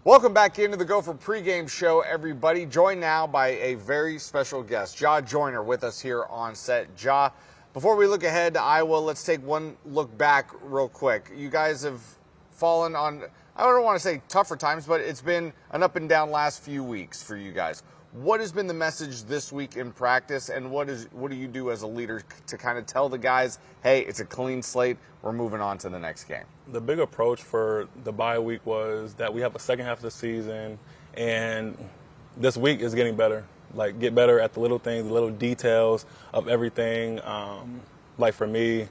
Welcome back into the Gopher Pregame Show, everybody. Joined now by a very special guest, Jah Joyner, with us here on set. Jah, before we look ahead to Iowa, let's take one look back real quick. You guys have fallen on, I don't want to say tougher times, but it's been an up and down last few weeks for you guys. What has been the message this week in practice, and what do you do as a leader to kind of tell the guys, hey, it's a clean slate, we're moving on to the next game? The big approach for the bye week was that we have a second half of the season, and this week is getting better. Like, get better at the little things, the little details of everything. Like for me,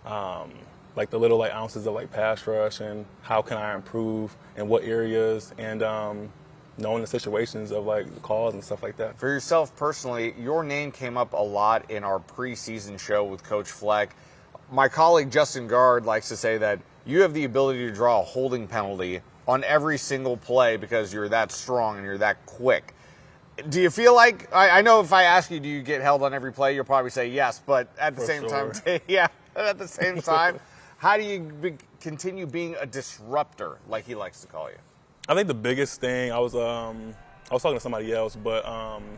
like the little ounces of pass rush and how can I improve in what areas, and knowing the situations of the calls and stuff like that. For yourself personally, your name came up a lot in our preseason show with Coach Fleck. My colleague Justin Gard likes to say that you have the ability to draw a holding penalty on every single play because you're that strong and you're that quick. Do you feel like, I know if I ask you, do you get held on every play, you'll probably say yes, but at the same time, yeah, at the same time, how do you continue being a disruptor, like he likes to call you? I think the biggest thing, I was talking to somebody else, but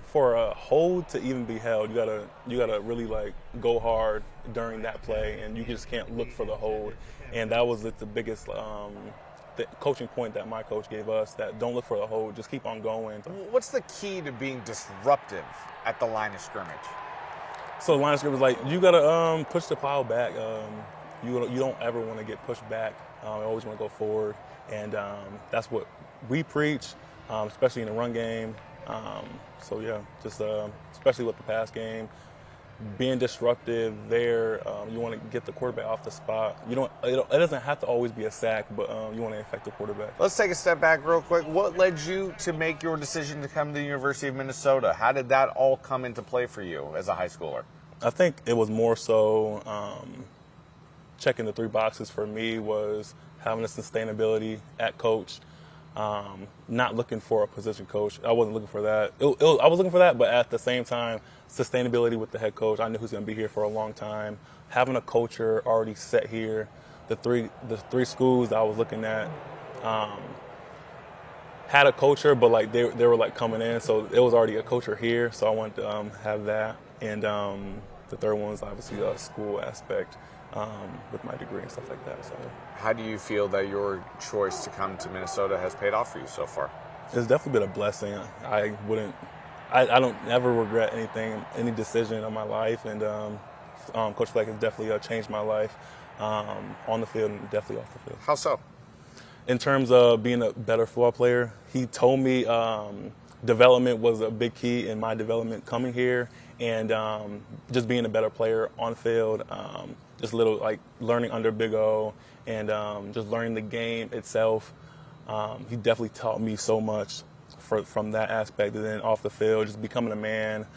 for a hold to even be held, you gotta really go hard during that play, and you just can't look for the hold. And that was the biggest the coaching point that my coach gave us, that don't look for the hold, just keep on going. What's the key to being disruptive at the line of scrimmage? So the line of scrimmage, you gotta push the pile back. You don't ever want to get pushed back. You always want to go forward, and that's what we preach, especially in the run game. So yeah, just especially with the pass game, being disruptive there. You want to get the quarterback off the spot. It doesn't have to always be a sack, but you want to affect the quarterback. Let's take a step back real quick. What led you to make your decision to come to the University of Minnesota? How did that all come into play for you as a high schooler? I think it was more so checking the three boxes for me was having the sustainability at coach, not looking for a position coach. I wasn't looking for that. I was looking for that, but at the same time, sustainability with the head coach. I knew who's going to be here for a long time. Having a culture already set here. The three schools I was looking at had a culture, but they were coming in, so it was already a culture here. So I wanted to have that, and the third one was obviously a school aspect. With my degree and stuff like that. So, how do you feel that your choice to come to Minnesota has paid off for you so far? It's definitely been a blessing. I don't ever regret any decision in my life, and Coach Fleck has definitely changed my life on the field and definitely off the field. How so? In terms of being a better football player, he told me development was a big key in my development coming here, and just being a better player on field. Just little learning under Big O, and just learning the game itself. He definitely taught me so much from that aspect, and then off the field, just becoming a man,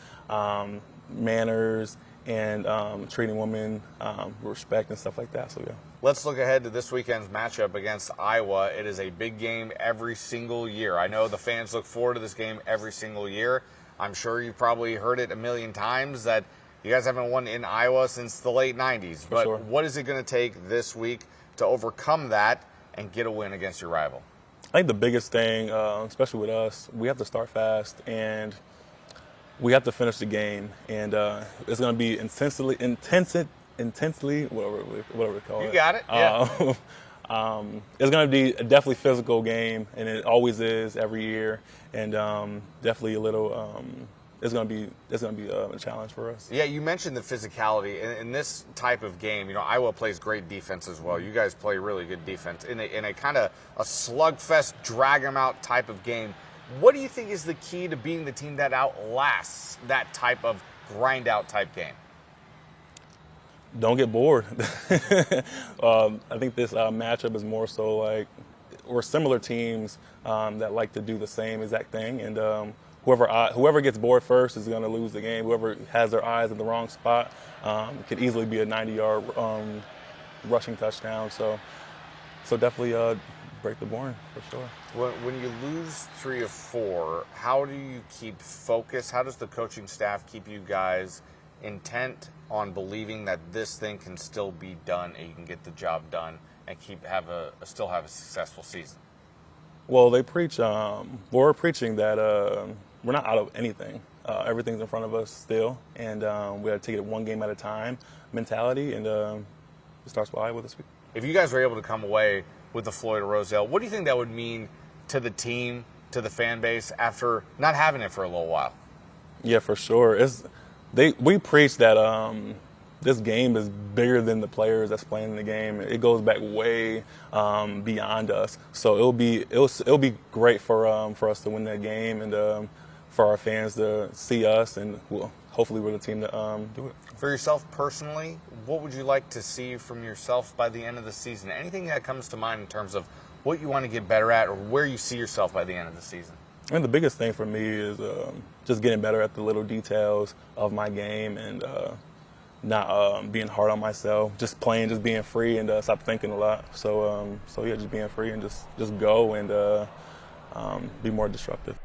manners, and treating women with respect and stuff like that. So yeah. Let's look ahead to this weekend's matchup against Iowa. It is a big game every single year. I know the fans look forward to this game every single year. I'm sure you probably heard it a million times that you guys haven't won in Iowa since the late 90s. But sure. What is it going to take this week to overcome that and get a win against your rival? I think the biggest thing, especially with us, we have to start fast and we have to finish the game. And it's going to be intensely, whatever we call it. You got it. Yeah. It's going to be a definitely physical game, and it always is every year. And definitely a little. It's going to be a challenge for us. Yeah, you mentioned the physicality in this type of game. Iowa plays great defense as well. You guys play really good defense in a kind of a slugfest, drag them out type of game. What do you think is the key to being the team that outlasts that type of grind out type game? Don't get bored. I think this matchup is more so we're similar teams that like to do the same exact thing, and whoever gets bored first is going to lose the game. Whoever has their eyes in the wrong spot could easily be a 90-yard rushing touchdown. So definitely break the boring for sure. When you lose 3 of 4, how do you keep focus? How does the coaching staff keep you guys intent on believing that this thing can still be done and you can get the job done and still have a successful season? Well, they preach. We're preaching that we're not out of anything. Everything's in front of us still, and we got to take it one game at a time mentality, and it starts with Iowa this week. If you guys were able to come away with the Floyd of Rosedale, what do you think that would mean to the team, to the fan base, after not having it for a little while? Yeah, for sure. We preach that this game is bigger than the players that's playing in the game. It goes back way beyond us. So it'll be great for us to win that game, and for our fans to see us, and hopefully we're the team to do it. For yourself personally, what would you like to see from yourself by the end of the season? Anything that comes to mind in terms of what you want to get better at, or where you see yourself by the end of the season? And the biggest thing for me is just getting better at the little details of my game, and not being hard on myself, just playing, just being free, and stop thinking a lot. So yeah, just being free and just go and be more destructive.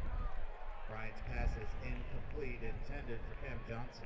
Bryant's pass is incomplete, intended for Cam Johnson.